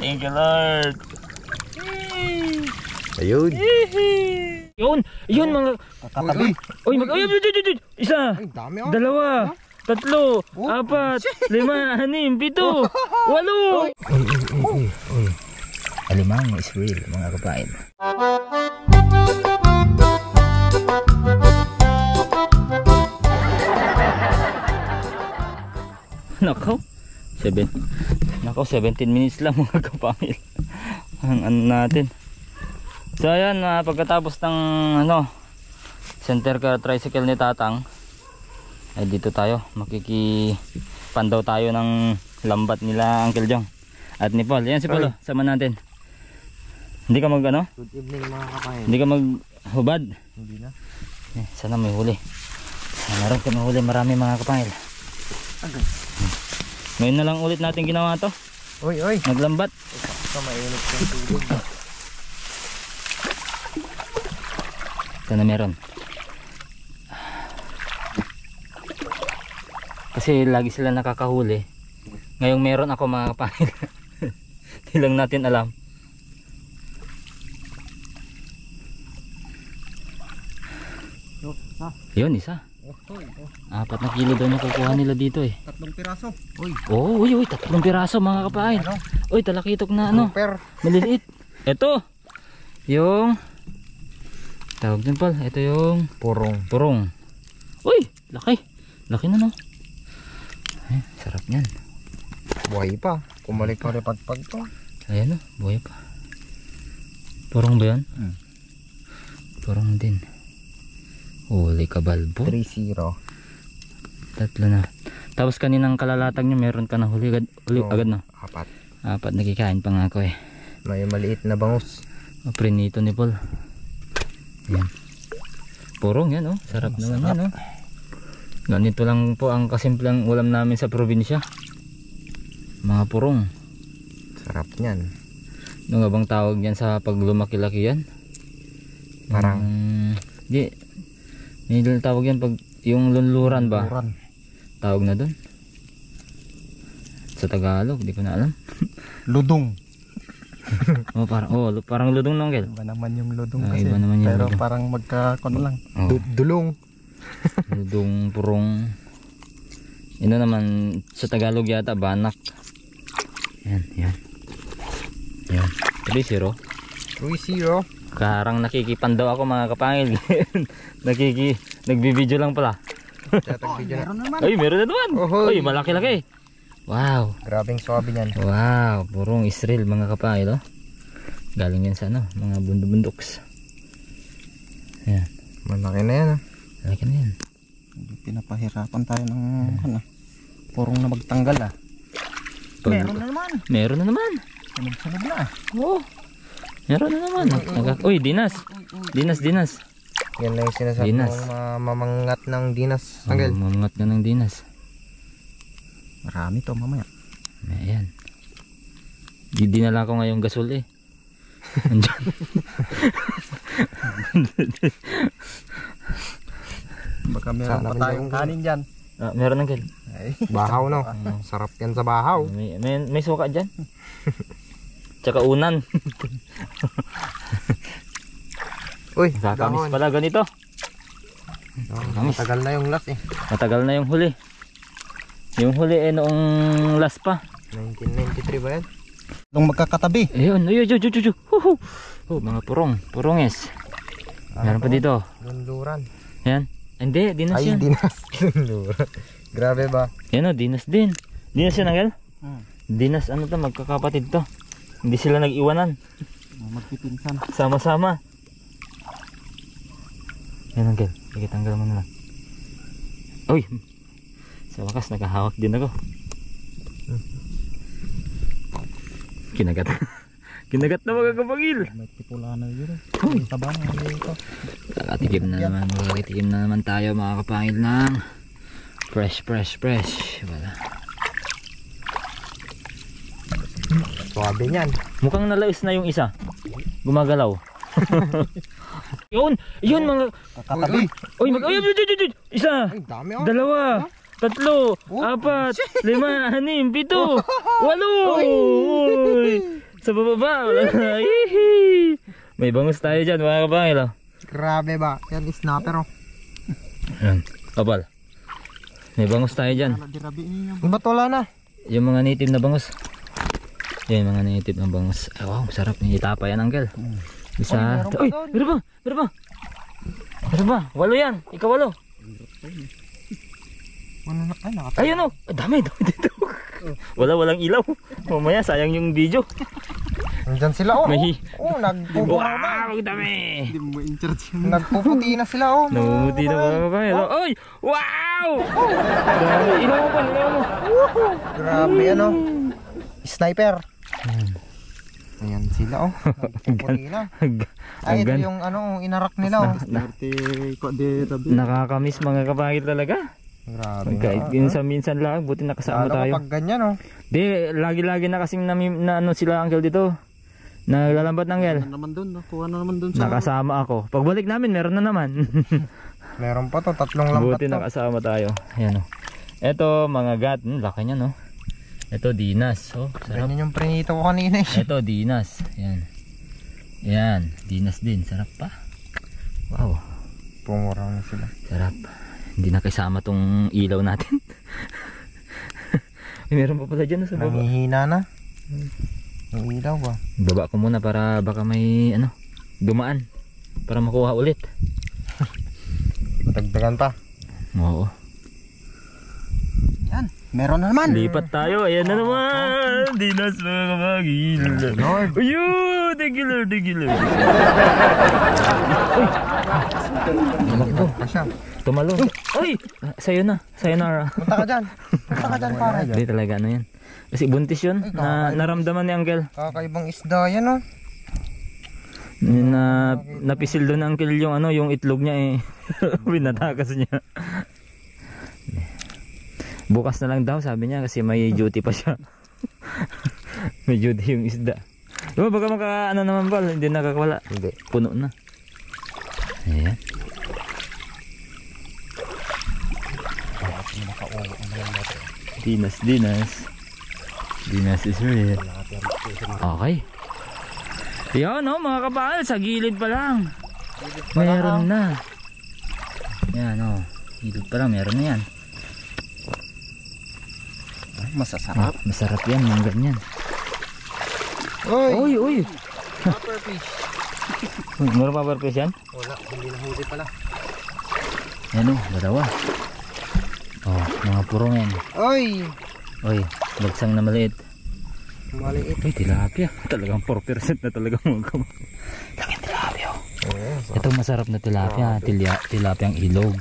Thank you, Lord. Ayun. Yun mga Katabi. Uy, isa. Ay, dami oh. Dalawa. Tatlo. Apat. 5, 6, 7. 8. Uy. Alimang is real mga kapain. Nako 17 minutes lang mga kapangil ang ano natin. So ayan, pagkatapos ng center car tricycle ni Tatang ay dito tayo makikipandaw tayo ng lambat nila Uncle Jong at ni Paul. Ayan si Paul, sama natin. Hindi ka mag Good evening mga kapangil. Hindi ka maghubad? Hindi na. Sana may huli. Meron kami huli marami mga kapangil. Okay. Ngayon na lang ulit natin ginawa to. Oy. Naglambat. Ito mainit yung tubig. Ito na meron. Kasi lagi sila nakakahuli. Ngayong meron ako mga kapangil. Hindi lang natin alam. Yun, isa. 4 na kilo daw nakukuha nila dito eh. 3 piraso. Uy, 3 piraso mga kapain. Uy, talakitok na maliliit. Ito yung tawag din Paul. Ito yung purong. Uy, laki na no. Ay, sarap niyan. Buhay pa. Kumalik pa rin pagpag to. Ayan o, buhay pa. Purong ba yan? Purong din. Huli ka balbo. 3-0. Tatlo na. Tapos kaninang kalalatag nyo meron ka na huli agad na. 4 nagkikain pa nga ako eh. May maliit na bangus. Prinito ni Paul. Yan. Purong yan oh. Sarap naman yan oh. Ganito lang po ang kasimplang ulam namin sa probinsya. Mga purong. Sarap niyan. Ano nga bang tawag yan sa pag lumaki-laki yan? Parang may tawag yan pag yung lunluran ba? Tawag na doon. Sa Tagalog, di ko na alam. Ludong. Parang ludong nong Iba naman yung ludong kasi. Iba naman yung pero ludong. Parang magkakono lang. Dulong. Ludong, purong. Ino naman sa Tagalog yata banak. Yan. 3-0. Karang nakikipandaw ako mga kapangil. Nagbibideo lang pala. Meron na naman. Uy, malaki-laki. Wow. Grabing swabe niyan. Wow, purong Israel mga kapangil oh. Galing yan sa mga bunduks. Ayan. Malaki na yan Malaki na yan. Pinapahirapan tayo ng purong na magtanggal Meron na naman. Sunod na. Oo. Meron na naman. Uy, dinas. Dinas. Yan na yung sinasabi mong mamangat ng dinas. Mamangat ka ng dinas. Marami to mamaya. Ayan. Dinala ko ngayong gasol eh. Andyan. Baka meron pa tayong kanin dyan. Meron ng bahaw no. Sarap yan sa bahaw. May suka dyan. Tsaka unan. Uy, kakamis pala ganito. Matagal na yung last eh. Matagal na yung huli. Yung huli eh noong last pa. 1993 ba yan? Nung magkakatabi. Ayun. Mga puronges. Meron pa dito. Lunduran. Yan. Hindi, dinas yan. Ay, dinas. Lunduran. Grabe ba? Yan o, dinas din. Dinas yan, Angel? Dinas, magkakapatid to. Hindi sila nag-iwanan. Magpipinsan. Sama-sama. Yan, Angel. Tanggal mo na lang. Uy! Sa wakas, nakahawak din ako. Kinagat. Kinagat na mga kapagil. May tipula na yun. Taba na yun. Kakatikim na naman tayo mga kapangil ng fresh. Wala. Suwabe niyan. Mukhang nalais na yung isa. Gumagalaw. Yun mga katabi. Uy, isa. Ay, dami Dalawa. 3, 4, 5, 6, 7, 8. Sa baba ba? Hihi. May bangus tayo dyan mga kapangil. Oh. Grabe ba? Yan is snapper oh. Ayan. Kapal. May bangus tayo dyan. Ba't wala na? Yung mga native na bangus. Yan mga native na bangus. Ay, wow, sarap. Itapa yan, Uncle. Isa. Uy, meron ba? Meron ba? Meron ba? Walo yan. Ikaw walo. Ayun oh. Dami dito. Walang ilaw. Mamaya sayang yung video. Nandyan sila oh. Wow, dami. Nagpuputi na sila oh. Namumuti na mga kapangil. Oy! Wow! Dami. Ilaw mo. Grabe ano. Sniper. Ayan sila oh. Nagpuputi na. Ay ito yung ano inarak nila oh. Nakakamiss mga kapangil talaga. Grabe. Kahit minsan lang, buti nakasama tayo. Pag ganyan oh. Di, lagi-lagi na kasing na ano sila Uncle dito. Naglalambat ng Uncle. Nakuha na naman dun sa... Nakasama ako. Pagbalik namin, meron na naman. Meron pa to, 3 lambat buti to. nakasama tayo. Ayan o. Ito, mga gat. Laki niya no. Ito, dinas. Oh, sarap. Ganyan yung prinito ko kanina eh. Ito, dinas. Ayan. Ayan, dinas din. Sarap pa. Wow. Pumuraw na sila. Sarap. Hindi na kasama tong ilaw natin. Meron pa pala dyan sa baba. Nangihina na. Ang ilaw ba? Baba ko muna para baka may ano, dumaan. Para makuha ulit. Matagdagan pa. Oo. Yan. Meron na naman. Lipat tayo. Ayan na naman. Dinas mga kamagil. Lord. Ayun. Thank you Lord. Thank you Lord. Tumakbo pa siya. Tumalo. Uy! Sa'yo na. Sayonara. Punta ka dyan. Punta ka dyan pare. Hindi talaga ano yan. Kasi buntis yun. Na naramdaman ni Uncle. Kakaibang isda yan oh. Napisil doon ng Uncle yung ano, yung itlog niya eh. Binatakas niya. Bukas na lang daw sabi niya kasi may duty pa siya. May duty yung isda. Diba baka maka ano naman ba? Hindi nakakawala. Hindi. Puno na. Ayan. Dinas. Dinas is real. Okay. Yan o mga kapal. Sa gilid pa lang. Meron na. Yan o. Gilid pa lang. Meron na yan. Masasarap. Masarap yan. Mga ganyan. Uy. Uy. Pufferfish. Meron pa purpose yan? Wala. Hindi nahuli pala. Yan o. Dalawa. Oh, mga purong yan. Uy. Uy. Bagsang na maliit. Maliit. Uy, tilapia. Talagang 4% na talagang mga kamay. Laking tilapia. Ito masarap na tilapia. Tilapiang ilog.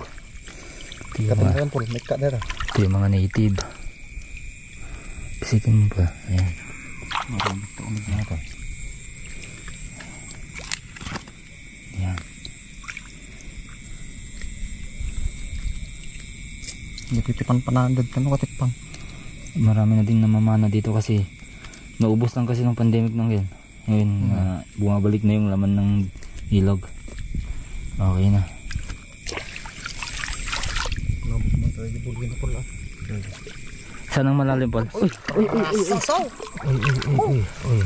Diba? Ito yung mga native. Pisitin mo pa. Ayan. Ayan. Hindi titipan pa na ano katipan. Marami na ding namamana dito kasi naubos lang kasi ng pandemic ng yun. Ngayon bumabalik na yung laman ng ilog. Okay na. Saan ang malalim, Paul? Uy! Uy!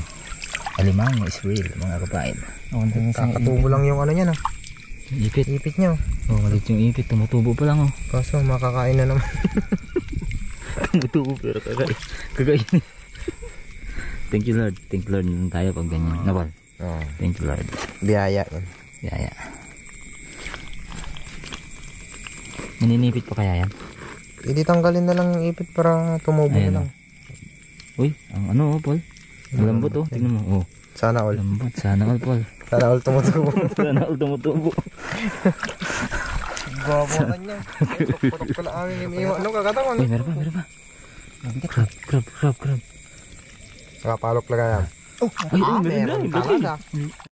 Alimango is real mga kapain. Kakatubo lang yung ano niya na. Ipit. Ipit niya. Oh, malit yung ipit. Tumutubo pa lang oh. Kaso makakain na naman. Tumutubo pero kakain. Thank you Lord. Thank you Lord naman tayo pag ganyan. Napal. Thank you Lord. Biyaya yan. Biyaya. Maninipit pa kaya yan? Hindi tanggalin na lang yung ipit para tumubo na lang. Uy, ang ano oh Paul. Malambot oh. Tingnan mo oh. Sana all. Lambot. Sana all Paul. Sana all tumutubo. Sana all tumutubo. Babotan niya. Putok pala ang ano kakatawan. Uy, meron pa. Crab. Nakapalok lang yan. Meron talaga.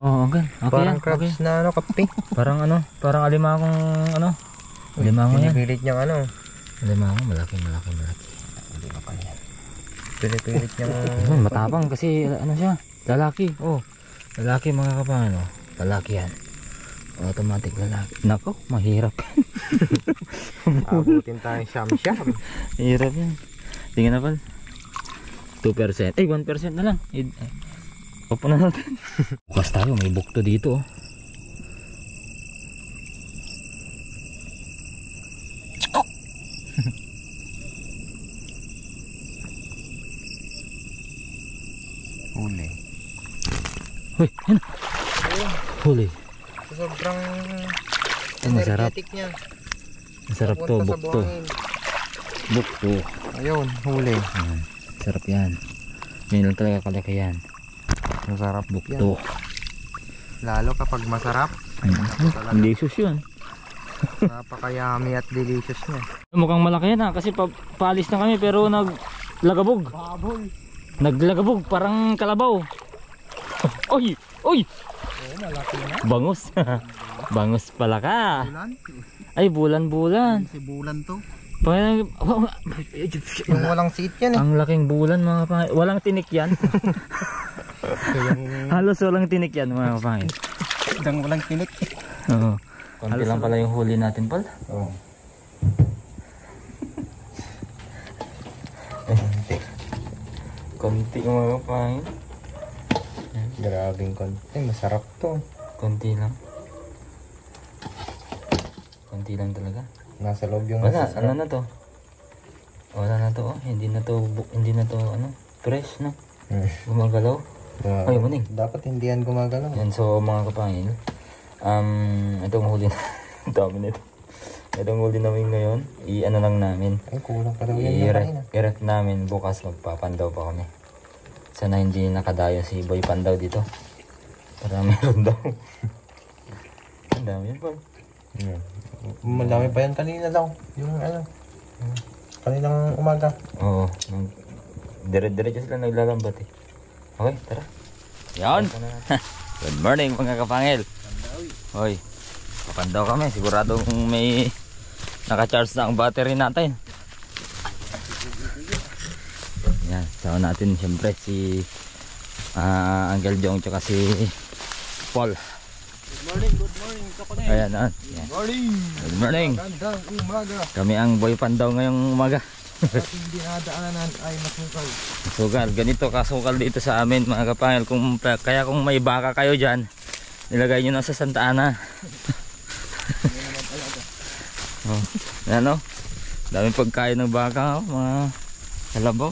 Oh, okay. Okay Parang yan. crabs na ano, kape. Parang ano, parang alimangong ano. Alimango yan. Pinipilit niyang ano. Alimango, malaki. Hindi ka pa yan. Pinipilit niyang... Matapang kasi ano siya, lalaki. Oh, lalaki mga kapano. Lalaki yan. Automatic lalaki. Nako, mahirap. Abutin tayong siyam-siyam. Mahirap yan. Tingnan na pal. 2%. 1% na lang. Opo na natin. Bukas tayo, may bukto dito. Huli. Uy, yan. Huli. Sobrang Masarap. energetic niya. Masarap to, Punta sa bukto. buhangin. Bukto. Ayun, huli. Ayan. Sarap yan. Ngayon lang talaga kalaki yan. Masarap Bukto. Lalo kapag masarap. Delicious yun. Napaka-yummy at delicious niya. Mukhang malaki yan ha, kasi paalis na kami pero naglagabog. Naglagabog, parang kalabaw. Oy! Oy! Bangus. Bangus pala ka. Bulan? Ay, bulan-bulan. Si Bulan to. Parang, Yung walang seat yan eh. ang laking bulan mga kapangil. Walang tinik yan. Halos walang tinik yan mga kapangil. Dang walang tinik. Oo. Konti lang pala yung huli natin, Paul. Oo. Konti mga kapangil. Grabing konti. Masarap to. Konti lang. Konti lang talaga. Nasa loob yung Wala, masasarap. ano na to? Wala na to, oh. Hindi na to, ano, fresh, no? Gumagalaw. Ay, maning. Dapat hindi yan gumagalaw. Yan, so mga kapangil, itong huli na, dami nito. Itong huli namin ngayon, i-ano lang namin, Ay, kulang pa daw yan. i-ref namin, bukas magpapandaw pa kami. Sana hindi nakadayo si Boy Pandaw dito. Para meron daw. Ang dami yan, Paul. Malami pa yan kanina daw. Yung ano. Kaninang umaga. Oo, dire-diretso sila naglalambat eh. Okay, tara. Yan. Good morning mga kapangil. Hoy, papandaw kami. Siguradong may naka-charge na ang battery natin. Yan, sama natin siyempre si Uncle Jong tsaka si Paul. Good morning kapatid. Ayan, yan. Good morning. Good morning. Gandang umaga. Kami ang Boy Pandaw ngayong umaga. Ating dinadaanan ay masukal. Sugal, ganito kasukal dito sa amin mga kapangil. Kaya kung may baka kayo dyan, nilagay nyo na sa Santa Ana. Oh, yan o, daming pagkain ng baka, mga kalabaw.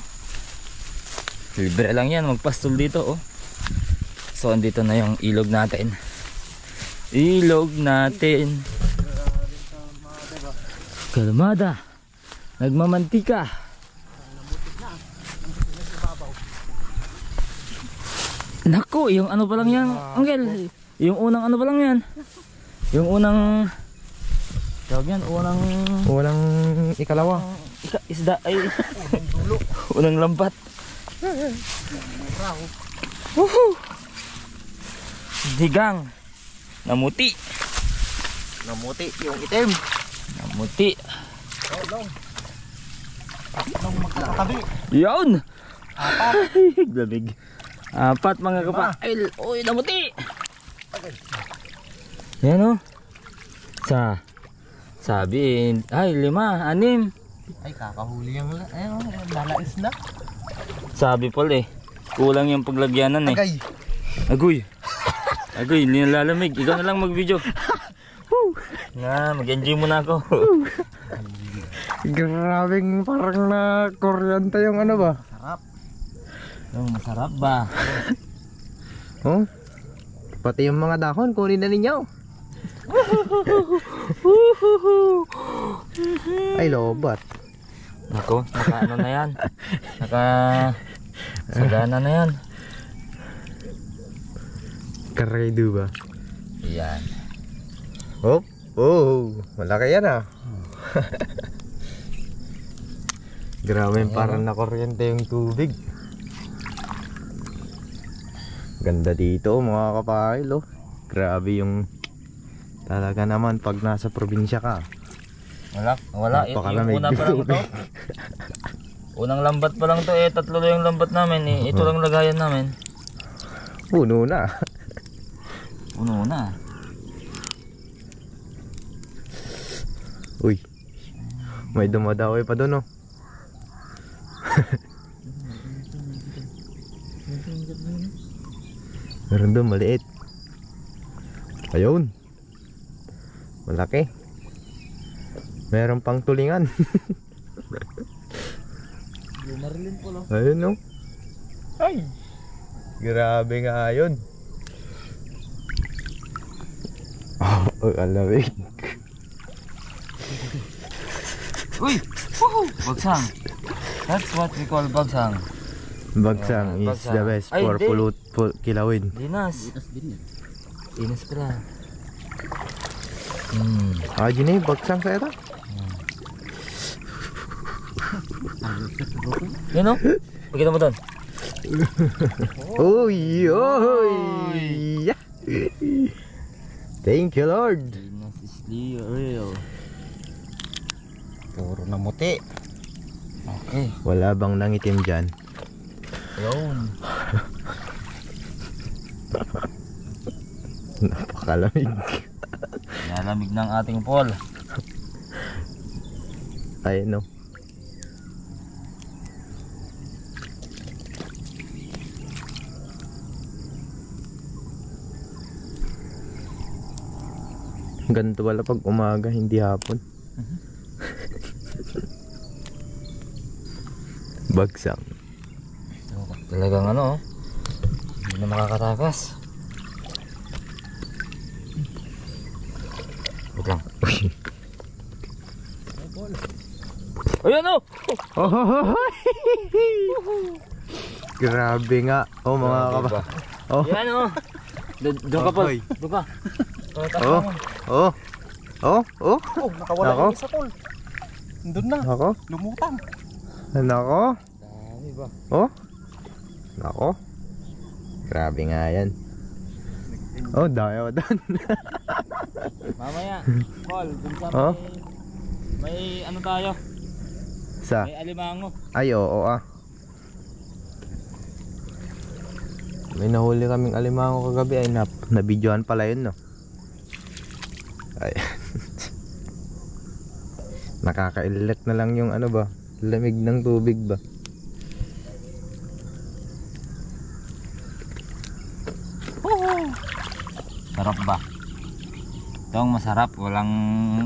Libre lang yan, magpastol dito oh. So andito na yung ilog natin. Ilog natin. Kalmada, nagmamantika. Naku, yung ano pa lang yan, Angel. Yung unang ano pa lang yan. Yung unang tawag yan, Walang ikalawa. isda ay unang lambat. Woohoo! Digang. Namuti. Namuti yung itim. Namuti. Anong magkakatabi? Yun! Apat. Lamig. Apat mga kapatid. Uy, namuti! Yan o. Sabi, ay 5, 6. Ay, kakahuli yung lalais na. Sabi Paul eh, kulang yung paglagyanan eh. Agay. Agoy. Agoy, hindi nalalamig. Ikaw na lang mag-video. Mag-enjoy muna ako. Grabing parang na kuryente yung ano ba? Masarap. Masarap ba? Oh? Pati yung mga dahon, kunin na ninyo. Ay, lobat. Nako, naka ano na yan. Sagana na yan. Karaydo ba? Yan. Oh, malaki yan ah. Grabe, parang nakuryente yung tubig. Ganda dito mga kapahil oh. Grabe yung talaga naman pag nasa probinsya ka. Wala. Yung una pa lang to. Unang lambat pa lang to eh. 3 lang yung lambat namin eh. Ito lang lagayan namin. Puno na. Puno na. Uy, may dumadaway pa doon oh. Meron doon maliit. Ayun. Malaki. Meron pang tulingan. Marilyn po, no? Ayun no. Ay. Grabe nga yun. Oh, alamig. Uy! Woohoo! Bagsang. That's what we call bagsang. Bagsang is Bagsang. the best Ay, for hindi. kilawin. Dinas. Butas din yan. Dinas pala. Ah, yun eh, bagsang sa ito. Yun o. Pagkita mo doon. Uy! Uy! Yeah. Thank you, Lord. Dinas is real. Puro na muti. Okay. Wala bang nangitim dyan? Yun. Napakalamig. Nalamig ng ating pool. Ay, no. Ganito wala pag umaga, hindi hapon. Bagsang. Talagang ano, hindi na makakatakas. Wait lang. Ayan o! Oh, grabe nga. Oh, mga kaba. Oh, Ayan o! Doon ka po. Oy. Doon ka. oh, oh, oh, oh. Oh, nakawala Nako. yung isa, tol. Nandun na. Nako, Lumutang. nako. Dami ba? Oh, nako. Grabe nga yan. Oh, dami doon. Mamaya, Paul, dun sa Oh? may ano tayo? Sa? May alimango. Ay, oo ah. May nahuli kaming alimango kagabi ay na-videoan pala yun, no? Ay. Nakakailit na lang yung ano ba? Lamig ng tubig ba? Sarap ba? Ito ang masarap. Walang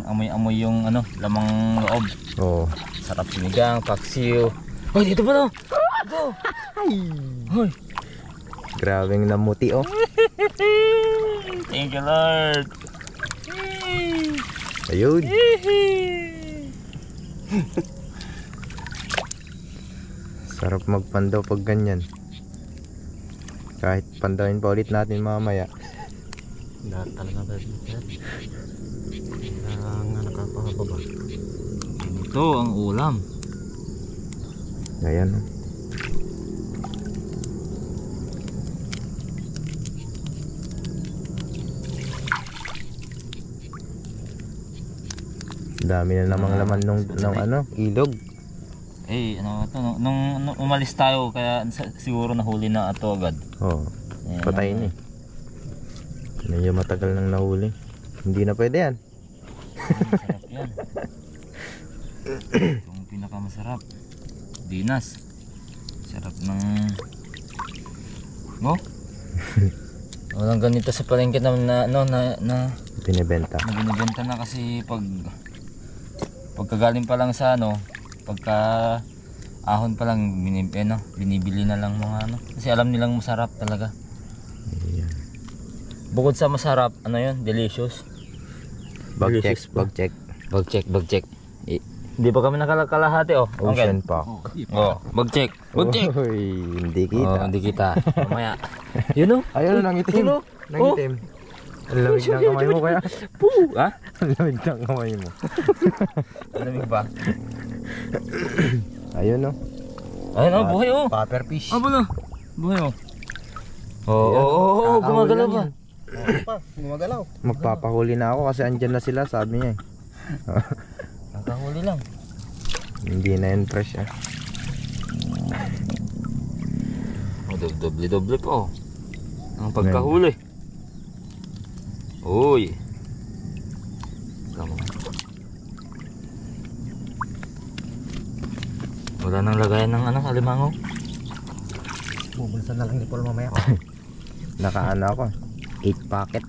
amoy-amoy yung ano, lamang loob. Oo. Sarap sinigang, paksiw. Hoy, dito pa to! Dito! Hoy! Grabeng namuti, oh. Thank you, Lord! Ayun. Sarap magpandaw pag ganyan. Kahit pandawin pa ulit natin mamaya. Lahat talaga ba yun? Nga nakapahaba ba? Ito ang ulam. Ayan, oh. Dami na namang laman nung ano, ilog. Eh, ano ito, nung umalis tayo, kaya siguro nahuli na ito agad. Oh, Ayan. patay na eh. Medyo matagal nang nahuli. Hindi na pwede yan. Masarap yan. Ito ang pinakamasarap. Dinas. Sarap ng... No? Walang ganito sa palengke na Binibenta. binibenta na kasi pagkagaling pa lang sa ano, pagka ahon pa lang binibili na lang mga ano. Kasi alam nilang masarap talaga. Ayan. Bukod sa masarap, ano yun? Delicious. Bag check, Delicious pa. bag check. Bag check. Hindi pa kami nakakalahati oh. Ocean Park. Oh, bag check. Uy, hindi kita. Oh, hindi kita. Mamaya. Yun oh. Ayun, nangitim. Yun, oh. Nangitim. Ang lamig ng kamay mo kaya. Poo! Ha? Ang lamig ng kamay mo. Lamig ba? Ayun, no. Ayun oh, buhay oh. Popper fish. Ah, bala. Buhay oh. Oo, gumagalaw ba? Gumagalaw. Magpapahuli na ako kasi andyan na sila, sabi niya eh. Nakahuli lang. Hindi na yun fresh ah. Oh, doble pa oh. Ang pagkahuli. Uy. Tama. Wala nang lagayan ng ano, alimango. Bubulsan na lang ni Paul mamaya. Nakaano ako. 8 packet.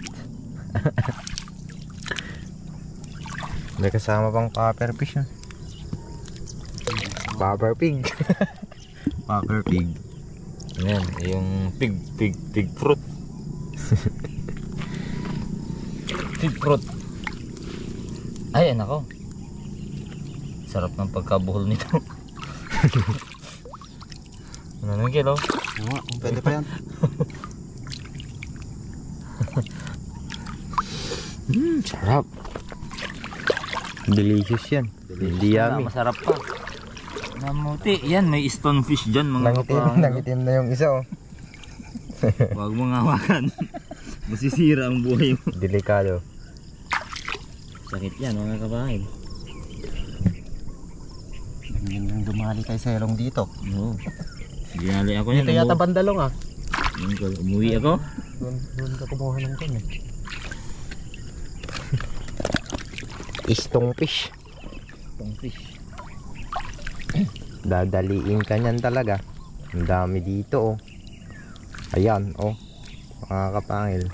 May kasama pang popper fish. Popper pig. Popper pig. Ayan, yung pig fruit. Pig fruit. Ay, nako. Sarap ng pagkabuhol nito. Ano nang kilo? Pwede pa yan. Sarap. Delicious yan. Hindi yummy. Masarap pa. Namuti. Yan, may stonefish dyan mga Nangitim na yung isa oh. Huwag mong hawakan. Masisira ang buhay mo. Delikado. Sakit yan mga kabahin. Yun yung dumali kay Selong dito. Oo. Ginali ako yan. Dito yata bandalong ah. Umuwi ako. Doon ka kumuha ng kan eh. Istong fish. Stonefish. Dadaliin ka niyan talaga. Ang dami dito oh. Ayan oh. Mga kapangil.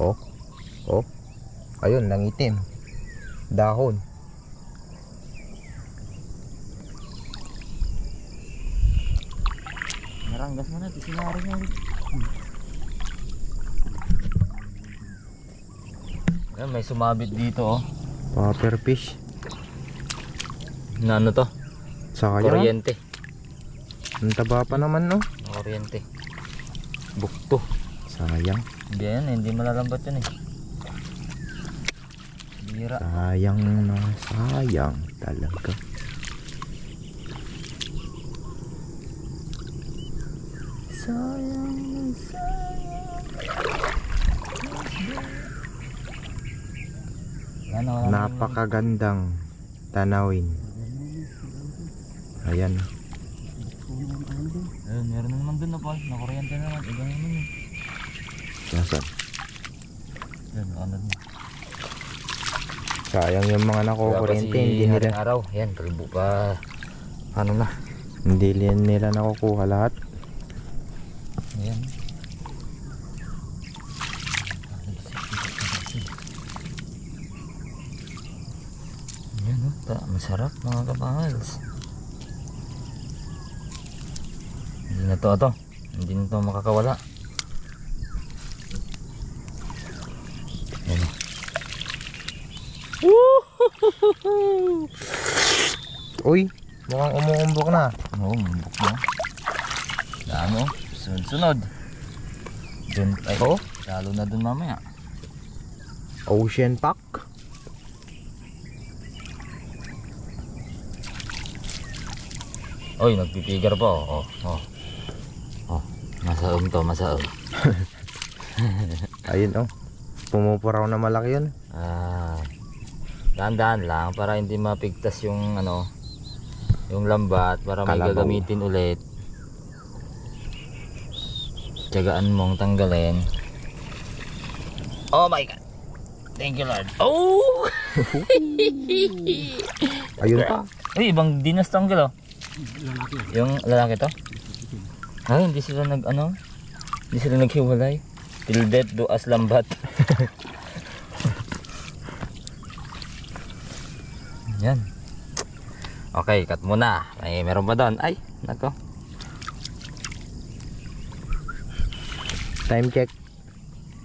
Oh. Oh. Ayun, nangitim. Dahon. Naranggas mo na. Sinari mo. Ayan, may sumabit dito oh. Popper fish. Na ano to? Sayang. Kuryente. Ang taba pa naman no. Kuryente. Bukto. Sayang. Hindi yan, hindi malalambat yun eh. Bira. Sayang na sayang talaga. Sayang na sayang. Napakagandang tanawin. Ayan. Ayun, meron na naman dun na Paul. Nakuryente na naman. Iba naman yun. Nasaan? Ayun, ano dun. Sayang yung mga nakukuryente. Hindi nila, araw. Yan, kalbo pa. Ano na? hindi nila nakukuha lahat. Ayan. Ayan o. Masarap mga kapangals. Hindi na to. Hindi na to makakawala. Ayan. Uy, mukhang umuumbok na. Oo, mambok na. Dami o. Sunod-sunod. Dun, ay, Oh? lalo na dun mamaya. Ocean pack. Oy, nagpipigar pa oh. Oh, masaom to, masaom. Ayun oh. Pumupuraw na malaki yun. Dahan-dahan lang para hindi mapigtas yung ano, yung lambat para may Kalabaw. gagamitin ulit. Tiyagaan mong tanggalin. Oh my god. Thank you Lord. Oh! Ayun pa. Uy, ibang dinas tanggal oh. Yung lalaki to? Ay, hindi sila hindi sila naghiwalay. Till death do as lambat. Yan. Okay, cut muna. Ay, meron pa doon. Ay, nako. Time check.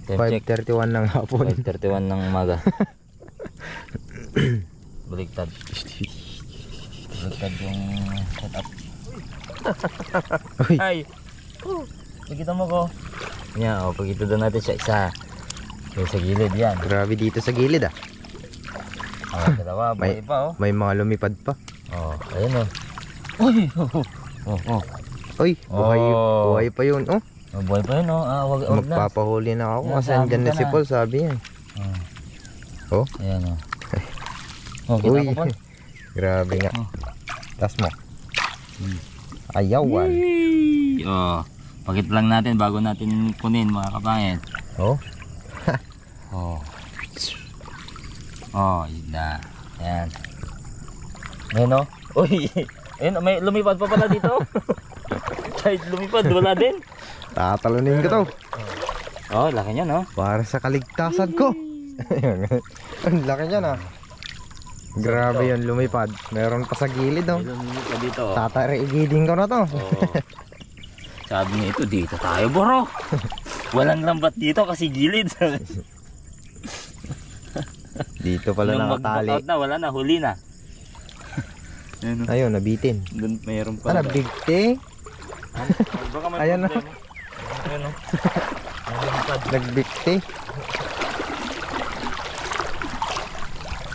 Time check. 5:31 ng hapon. 5:31 ng umaga. Baliktad. Baliktad yung setup. Uy. Ay. Pagkita mo ko. Yan, oh, pagkita doon natin siya isa. Yung sa gilid yan. Grabe dito sa gilid ah. Oh, dalawa, buhay pa oh. May mga lumipad pa. Oh, ayun oh. Uy! Oh. Uy, buhay, Oh. buhay pa yun oh. Oh, buhay pa yun oh. Wag na. Magpapahuli na ako Yan, kasi andyan na sabi si ka na. Paul, sabi niya. Oh. Ayan oh. Oh, kita Uy. ko pa. Grabe nga. Oh. Tas mo. Ayawan. Yay! Oh, pakit lang natin bago natin kunin mga kapangin. Oh. Oh. Oh, yun na. Ayan. Ayan oh. Uy! Ayun, may lumipad pa pala dito. Kahit lumipad, wala din. Tatalunin ko to. Oh, laki niya, no? Para sa kaligtasan ko. Ang laki niya na. Grabe yun, lumipad. Meron pa sa gilid, no? Ilang minute pa dito, oh. Tatariigidin ko na to. Oo. Sabi niya ito, dito tayo bro. Walang lambat dito kasi gilid. Dito pala Nung nakatali. mag-out na, wala na, huli na. Ayun, oh. Ayun, nabitin. Doon mayroon pa. Ano, big thing? Baka may Ayan na. problema. Ayun, oh. Nagbikti.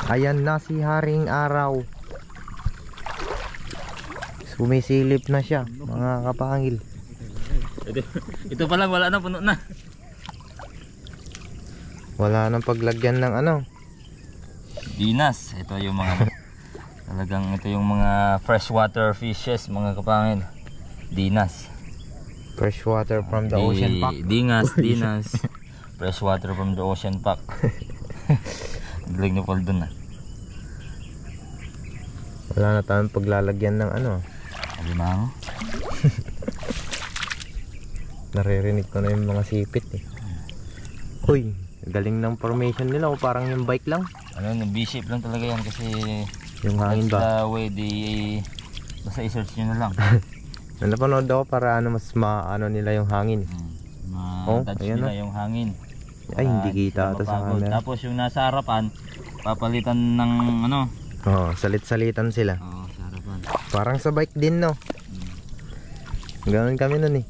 Ayan na si Haring Araw. Sumisilip na siya, mga kapangil. Ito pala, wala na, puno na. Wala nang paglagyan ng ano. Dinas, ito yung mga talagang ito yung mga freshwater fishes, mga kapangil. Dinas. Fresh water from the ocean pack. Dinas. Freshwater from the ocean pack. Galing ni Paul dun, ah. Wala na tayong paglalagyan ng ano. Alimango. Naririnig ko na yung mga sipit eh. Uy, galing ng formation nila o parang yung bike lang. Ano, yung B-shape lang talaga yan kasi Yung hangin that's ba? the way basta i-search nyo na lang. Napanood ako para ano mas maano nila yung hangin. Oh, Ma-touch ayan nila na. yung hangin. Ay, hindi Para kita sila ata sa mapagod. camera. Tapos yung nasa harapan, papalitan ng ano. Oh, salit-salitan sila. Oo, sa harapan. Parang sa bike din, no? Ganun kami nun eh.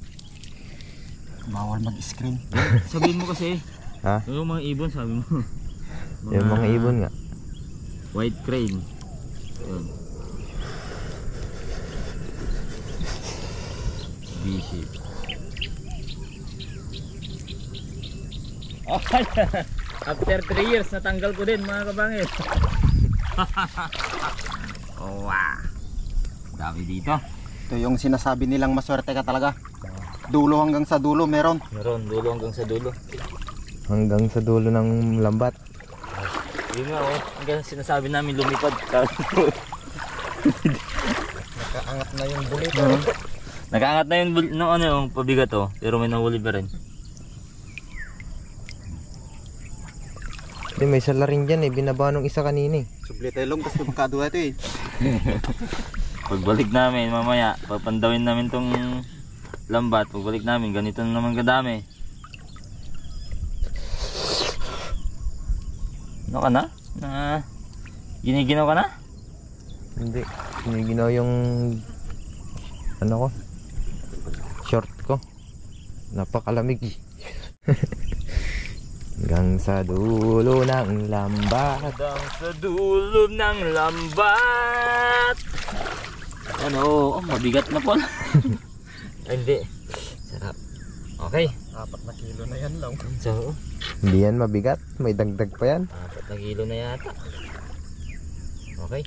Bawal mag-screen. Sabihin mo kasi, Ha? yung mga ibon sabi mo. Yung mga ibon nga. White crane. Yun. B-shape. Okay. After 3 years natanggal ko din, mga kabangil. Oh, wow. Dami dito. Ito yung sinasabi nilang maswerte ka talaga. Dulo hanggang sa dulo meron. Meron dulo hanggang sa dulo. Hanggang sa dulo ng lambat. Yun nga, oh. Hanggang sinasabi namin lumipad. Nakaangat na yung bulit. Nakaangat na yung no, ano, yung pabigat, oh. Pero may nahuli pa rin. Hindi, may sala rin dyan eh. Binaba nung isa kanina eh. Sublitelong tapos magkadua ito eh. Pagbalik namin mamaya, papandawin namin tong lambat. Pagbalik namin, ganito na naman kadami. Ano ka na? Giniginaw ka na? Hindi. Siniginaw yung ano ko. Short ko. Napakalamig. Hanggang sa dulo ng lambat. Hanggang sa dulo ng lambat. Ano? Oh, mabigat na po. Ay, hindi. Sarap. Okay. 4 na kilo na yan lang. So, Hindi yan mabigat. May dagdag pa yan. 4 na kilo na yata. Okay.